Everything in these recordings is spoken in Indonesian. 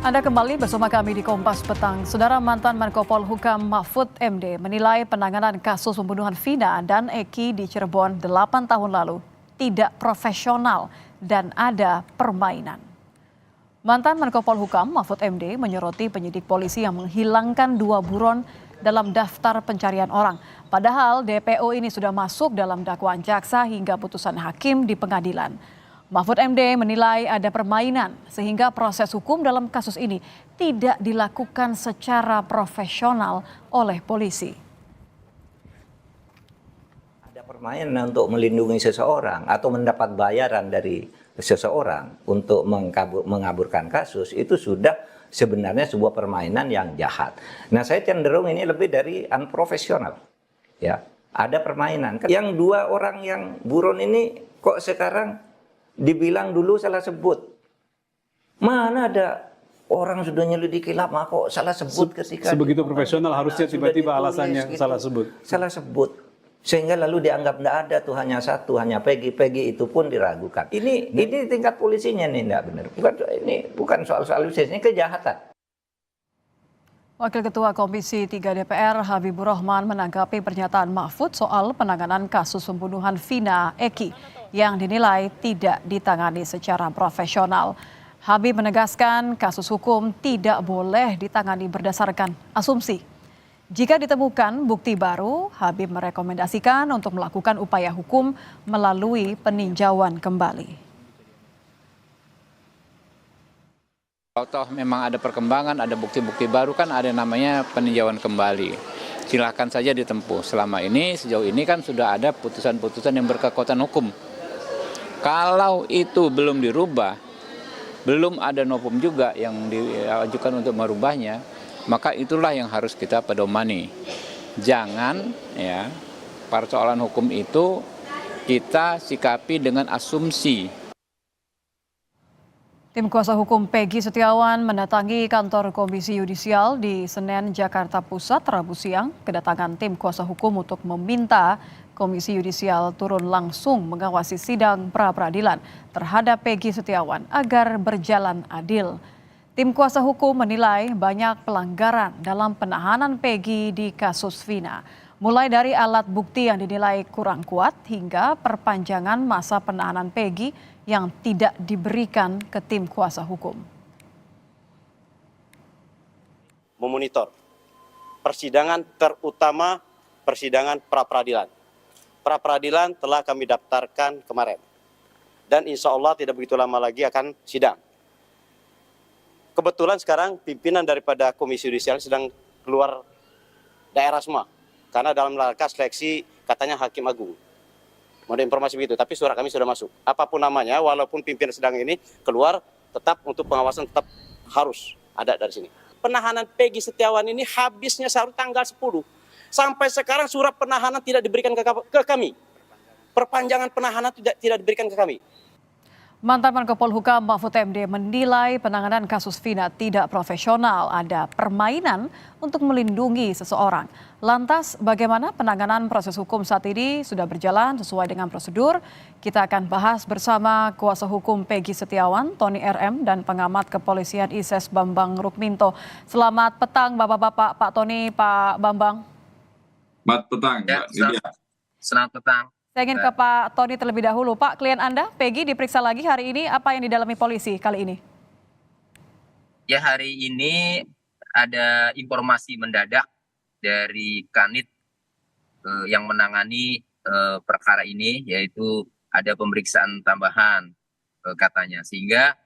Anda kembali bersama kami di Kompas Petang. Saudara, mantan Menko Polhukam Mahfud MD menilai penanganan kasus pembunuhan Vina dan Eki di Cirebon 8 tahun lalu tidak profesional dan ada permainan. Mantan Menko Polhukam Mahfud MD menyoroti penyidik polisi yang menghilangkan 2 buron dalam daftar pencarian orang. Padahal DPO ini sudah masuk dalam dakwaan jaksa hingga putusan hakim di pengadilan. Mahfud MD menilai ada permainan sehingga proses hukum dalam kasus ini tidak dilakukan secara profesional oleh polisi. Ada permainan untuk melindungi seseorang atau mendapat bayaran dari seseorang untuk mengaburkan kasus, itu sudah sebenarnya sebuah permainan yang jahat. Nah, saya cenderung ini lebih dari unprofesional. Ya, ada permainan. Yang 2 orang yang buron ini kok sekarang dibilang dulu salah sebut. Mana ada orang sudah nyelidiki lama kok salah sebut ketika sebegitu profesional harusnya tiba-tiba alasannya gitu, salah sebut. Salah sebut. Sehingga lalu dianggap tidak ada tuh, hanya satu, hanya Peggy itu pun diragukan. Ini tingkat polisinya nih tidak benar. Bukan soal ini kejahatan. Wakil Ketua Komisi 3 DPR Habibur Rahman menanggapi pernyataan Mahfud soal penanganan kasus pembunuhan Vina Eki yang dinilai tidak ditangani secara profesional. Habib menegaskan kasus hukum tidak boleh ditangani berdasarkan asumsi. Jika ditemukan bukti baru, Habib merekomendasikan untuk melakukan upaya hukum melalui peninjauan kembali. Kalau toh memang ada perkembangan, ada bukti-bukti baru, kan ada namanya peninjauan kembali. Silahkan saja ditempuh. Selama ini, sejauh ini kan sudah ada putusan-putusan yang berkekuatan hukum. Kalau itu belum dirubah, belum ada novum juga yang diajukan untuk merubahnya, maka itulah yang harus kita pedomani. Jangan ya, persoalan hukum itu kita sikapi dengan asumsi. Tim kuasa hukum Peggy Setiawan mendatangi kantor Komisi Yudisial di Senen, Jakarta Pusat, Rabu siang. Kedatangan tim kuasa hukum untuk meminta Komisi Yudisial turun langsung mengawasi sidang pra-peradilan terhadap Peggy Setiawan agar berjalan adil. Tim kuasa hukum menilai banyak pelanggaran dalam penahanan Peggy di kasus Vina. Mulai dari alat bukti yang dinilai kurang kuat hingga perpanjangan masa penahanan Peggy yang tidak diberikan ke tim kuasa hukum. Memonitor persidangan, terutama persidangan pra-peradilan. Pra-peradilan telah kami daftarkan kemarin. Dan insya Allah tidak begitu lama lagi akan sidang. Kebetulan sekarang pimpinan daripada Komisi Yudisial sedang keluar daerah semua. Karena dalam rangka seleksi katanya Hakim Agung. Mau ada informasi begitu, tapi surat kami sudah masuk. Apapun namanya, walaupun pimpinan sedang ini keluar, tetap untuk pengawasan tetap harus ada dari sini. Penahanan Peggy Setiawan ini habisnya seharusnya tanggal 10. Sampai sekarang surat penahanan tidak diberikan ke kami. Perpanjangan penahanan tidak diberikan ke kami. Mantan Menko Polhukam Mahfud MD menilai penanganan kasus Vina tidak profesional, ada permainan untuk melindungi seseorang. Lantas bagaimana penanganan proses hukum saat ini sudah berjalan sesuai dengan prosedur? Kita akan bahas bersama kuasa hukum Peggy Setiawan, Tony RM, dan pengamat kepolisian ISES Bambang Rukminto. Selamat petang Bapak-bapak, Pak Tony, Pak Bambang. Selamat petang, Mbak Lydia. Selamat petang. Saya ingin ke Pak Tony terlebih dahulu. Pak, klien Anda, Peggy, diperiksa lagi hari ini. Apa yang didalami polisi kali ini? Ya, hari ini ada informasi mendadak dari Kanit yang menangani perkara ini, yaitu ada pemeriksaan tambahan katanya. Sehingga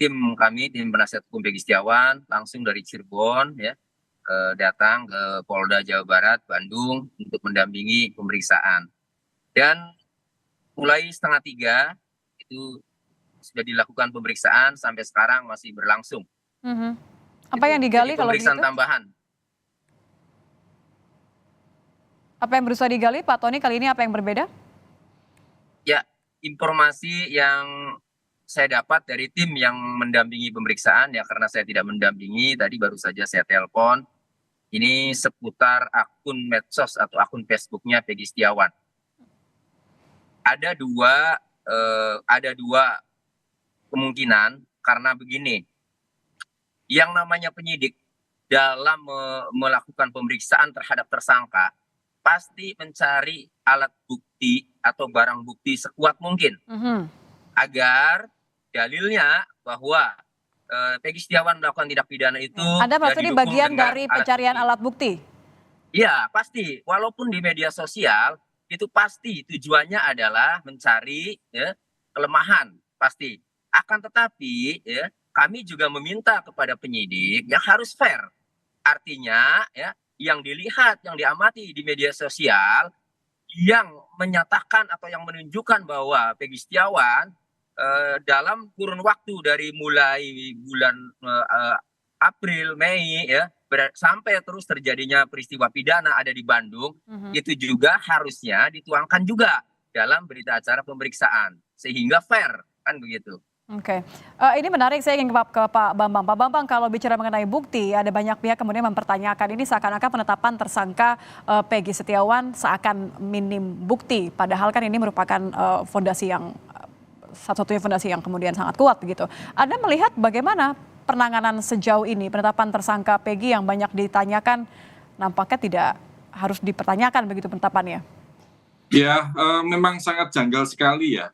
tim kami, tim penasihat hukum Peggy Setiawan, langsung dari Cirebon ya datang ke Polda Jawa Barat, Bandung untuk mendampingi pemeriksaan. Dan mulai 2:30 itu sudah dilakukan pemeriksaan sampai sekarang masih berlangsung. Apa yang digali kalau begitu? Pemeriksaan tambahan. Apa yang berusaha digali, Pak Tony, kali ini apa yang berbeda? Ya, informasi yang saya dapat dari tim yang mendampingi pemeriksaan, ya karena saya tidak mendampingi, tadi baru saja saya telepon, ini seputar akun medsos atau akun Facebooknya Peggy Setiawan. Ada dua kemungkinan karena begini, yang namanya penyidik dalam melakukan pemeriksaan terhadap tersangka pasti mencari alat bukti atau barang bukti sekuat mungkin agar dalilnya bahwa Peggy Setiawan melakukan tindak pidana itu. Anda maksudnya didukung bagian dengan dari pencarian alat bukti? Iya, pasti. Walaupun di media sosial itu pasti tujuannya adalah mencari ya, kelemahan, pasti. Akan tetapi ya, kami juga meminta kepada penyidik yang harus fair. Artinya ya, yang dilihat, yang diamati di media sosial yang menyatakan atau yang menunjukkan bahwa Peggy Setiawan dalam kurun waktu dari mulai bulan April, Mei ya sampai terus terjadinya peristiwa pidana ada di Bandung, itu juga harusnya dituangkan juga dalam berita acara pemeriksaan sehingga fair, kan begitu. Oke, ini menarik, saya ingin ke Pak Bambang. Pak Bambang, kalau bicara mengenai bukti, ada banyak pihak kemudian mempertanyakan ini seakan-akan penetapan tersangka Peggy Setiawan seakan minim bukti, padahal kan ini merupakan fondasi yang satu-satunya fondasi yang kemudian sangat kuat begitu. Anda melihat bagaimana penanganan sejauh ini, penetapan tersangka Peggy yang banyak ditanyakan, nampaknya tidak harus dipertanyakan begitu penetapannya? Ya, memang sangat janggal sekali ya.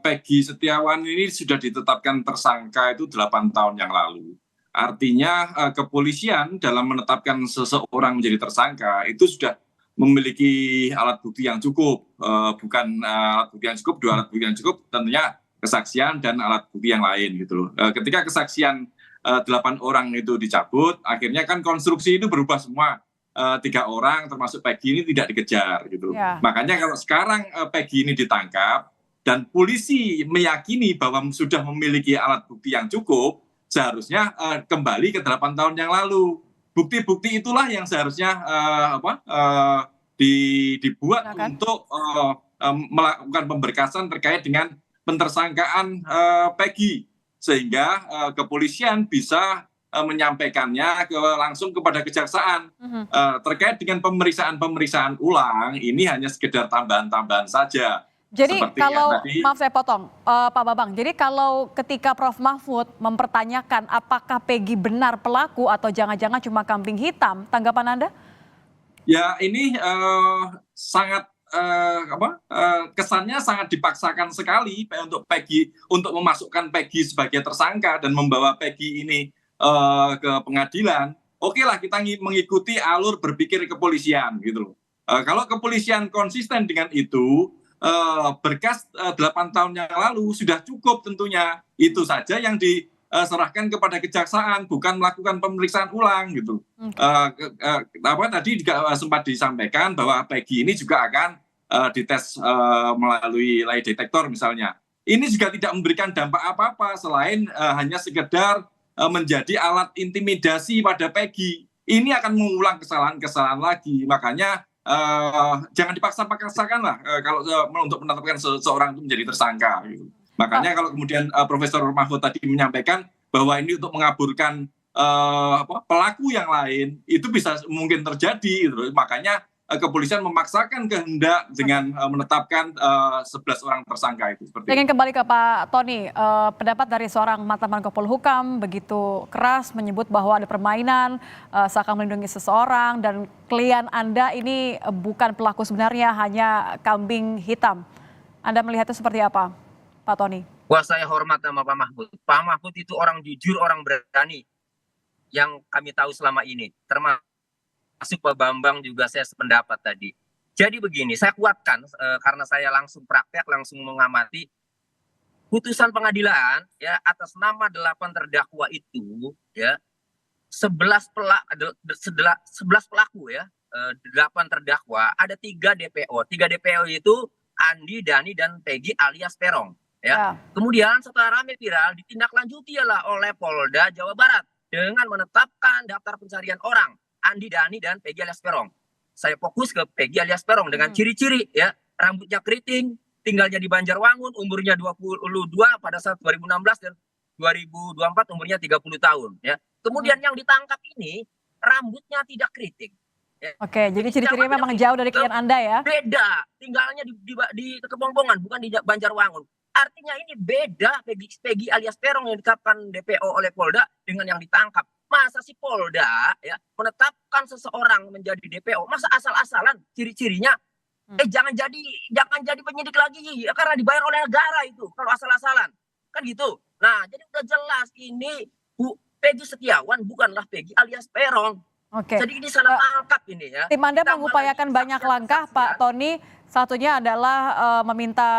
Peggy Setiawan ini sudah ditetapkan tersangka itu 8 tahun yang lalu. Artinya kepolisian dalam menetapkan seseorang menjadi tersangka itu sudah memiliki alat bukti yang cukup. Bukan alat bukti yang cukup, 2 alat bukti yang cukup, tentunya kesaksian dan alat bukti yang lain gitu loh. Ketika kesaksian 8 orang itu dicabut, akhirnya kan konstruksi itu berubah semua. 3 orang termasuk Peggy ini tidak dikejar gitu. Makanya kalau sekarang Peggy ini ditangkap dan polisi meyakini bahwa sudah memiliki alat bukti yang cukup, seharusnya kembali ke 8 tahun yang lalu. Bukti-bukti itulah yang seharusnya dibuat untuk melakukan pemberkasan terkait dengan pentersangkaan Peggy, sehingga kepolisian bisa menyampaikannya langsung kepada kejaksaan. Terkait dengan pemeriksaan ulang, ini hanya sekedar tambahan-tambahan saja. Jadi kalau, maaf saya potong, Pak Bambang, jadi kalau ketika Prof Mahfud mempertanyakan apakah Peggy benar pelaku atau jangan-jangan cuma kambing hitam, tanggapan Anda? Ya ini sangat kesannya sangat dipaksakan sekali untuk Peggy, untuk memasukkan Peggy sebagai tersangka dan membawa Peggy ini ke pengadilan. Oke lah, kita mengikuti alur berpikir kepolisian gitu loh. Kalau kepolisian konsisten dengan itu, berkas 8 tahun yang lalu sudah cukup tentunya. Itu saja yang diserahkan kepada kejaksaan, bukan melakukan pemeriksaan ulang gitu. Tadi juga sempat disampaikan bahwa Peggy ini juga akan dites melalui lie detector misalnya. Ini juga tidak memberikan dampak apa-apa selain hanya sekedar menjadi alat intimidasi pada Peggy. Ini akan mengulang kesalahan-kesalahan lagi. Makanya jangan dipaksa-paksakan lah kalau untuk menetapkan seseorang itu menjadi tersangka. Gitu. Makanya kalau kemudian Profesor Mahfud tadi menyampaikan bahwa ini untuk mengaburkan pelaku yang lain, itu bisa mungkin terjadi. Gitu. Makanya kepolisian memaksakan kehendak dengan menetapkan 11 orang tersangka itu. Ingin kembali ke Pak Tony, pendapat dari seorang mantan Menko Polhukam begitu keras menyebut bahwa ada permainan seakan melindungi seseorang dan klien Anda ini bukan pelaku sebenarnya, hanya kambing hitam. Anda melihatnya seperti apa, Pak Tony? Wah, saya hormat sama Pak Mahfud. Pak Mahfud itu orang jujur, orang berani yang kami tahu selama ini, termasuk Pak Bambang juga saya sependapat tadi. Jadi begini, saya kuatkan karena saya langsung praktek, langsung mengamati putusan pengadilan ya atas nama 8 terdakwa itu ya 11 pelaku ya 8 terdakwa, ada 3 DPO. 3 DPO itu Andi, Dani dan Peggy alias Peron ya. Kemudian setelah rame viral ditindaklanjuti oleh Polda Jawa Barat dengan menetapkan daftar pencarian orang Andi, Dani, dan Peggy alias Peron. Saya fokus ke Peggy alias Peron dengan ciri-ciri ya, rambutnya keriting, tinggalnya di Banjarwangun, umurnya 22 pada saat 2016 dan 2024 umurnya 30 tahun ya. Kemudian yang ditangkap ini rambutnya tidak keriting. Ya. Oke, jadi ciri-cirinya memang jauh dari klien Anda ya? Beda, tinggalnya di Kebongbongan, bukan di Banjarwangun. Artinya ini beda Peggy alias Peron yang ditetapkan DPO oleh Polda dengan yang ditangkap. Masa si Polda ya menetapkan seseorang menjadi DPO, masa asal-asalan ciri-cirinya jangan jadi penyidik lagi ya, karena dibayar oleh negara itu kalau asal-asalan. Kan gitu. Nah, jadi udah jelas ini Bu Peggy Setiawan bukanlah Peggy alias Peron. Oke. Jadi ini salah tangkap ini ya. Tim Anda Ditambah mengupayakan lagi banyak langkah, Pak Tony. Satunya adalah meminta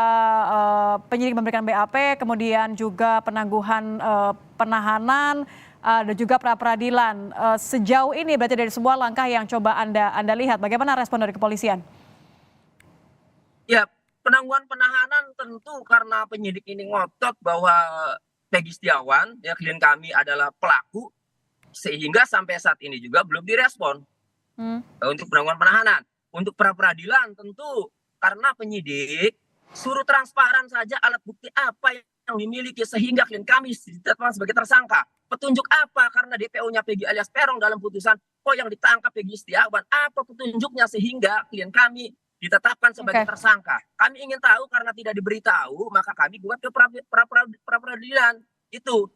penyidik memberikan BAP, kemudian juga penangguhan penahanan, dan juga pra-peradilan. Sejauh ini berarti dari semua langkah yang coba Anda lihat, bagaimana respon dari kepolisian? Ya, penangguhan penahanan tentu karena penyidik ini ngotot bahwa Peggy Setiawan, ya klien kami adalah pelaku, sehingga sampai saat ini juga belum direspon untuk penangguhan penahanan. Untuk pra-peradilan tentu karena penyidik suruh transparan saja alat bukti apa yang dimiliki sehingga klien kami ditetapkan sebagai tersangka. Petunjuk apa karena DPO-nya Peggy alias Peron dalam putusan, yang ditangkap Peggy Setiawan, apa petunjuknya sehingga klien kami ditetapkan sebagai tersangka. Kami ingin tahu karena tidak diberitahu, maka kami gugat ke pra-peradilan. Itu.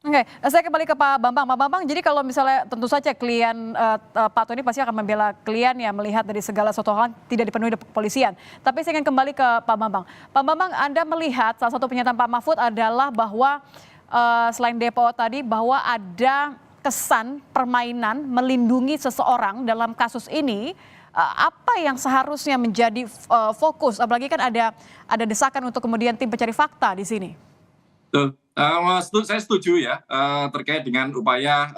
Oke, saya kembali ke Pak Bambang. Pak Bambang, jadi kalau misalnya tentu saja klien Pak Tony pasti akan membela klien ya, melihat dari segala sesuatu hal tidak dipenuhi kepolisian. Tapi saya ingin kembali ke Pak Bambang. Pak Bambang, Anda melihat salah satu pernyataan Pak Mahfud adalah bahwa selain DPO tadi, bahwa ada kesan permainan melindungi seseorang dalam kasus ini. Apa yang seharusnya menjadi fokus? Apalagi kan ada desakan untuk kemudian tim pencari fakta di sini. Saya setuju ya terkait dengan upaya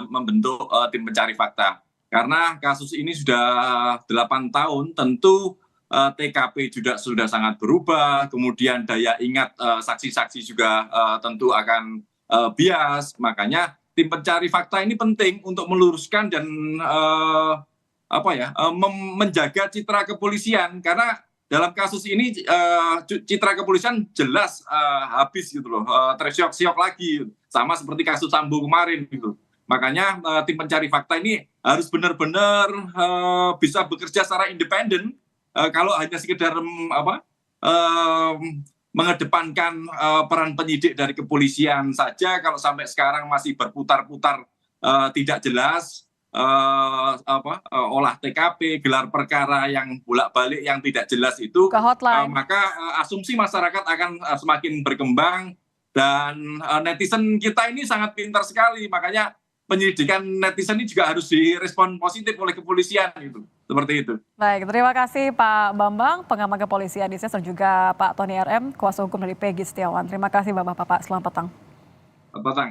membentuk tim pencari fakta. Karena kasus ini sudah 8 tahun, tentu TKP juga sudah sangat berubah, kemudian daya ingat saksi-saksi juga tentu akan bias. Makanya tim pencari fakta ini penting untuk meluruskan dan menjaga citra kepolisian, karena dalam kasus ini citra kepolisian jelas habis gitu loh, tersiok-siok lagi sama seperti kasus Sambo kemarin gitu. Makanya tim pencari fakta ini harus benar-benar bisa bekerja secara independen. Kalau hanya sekedar mengedepankan peran penyidik dari kepolisian saja, kalau sampai sekarang masih berputar-putar tidak jelas, olah TKP, gelar perkara yang bolak-balik yang tidak jelas itu, maka asumsi masyarakat akan semakin berkembang, dan netizen kita ini sangat pintar sekali, makanya penyelidikan netizen ini juga harus direspon positif oleh kepolisian gitu, seperti itu. Baik, terima kasih Pak Bambang, pengamat kepolisian DISES, dan juga Pak Tony RM, kuasa hukum dari Peggy Setiawan. Terima kasih Bapak-Bapak, selamat petang. Selamat petang.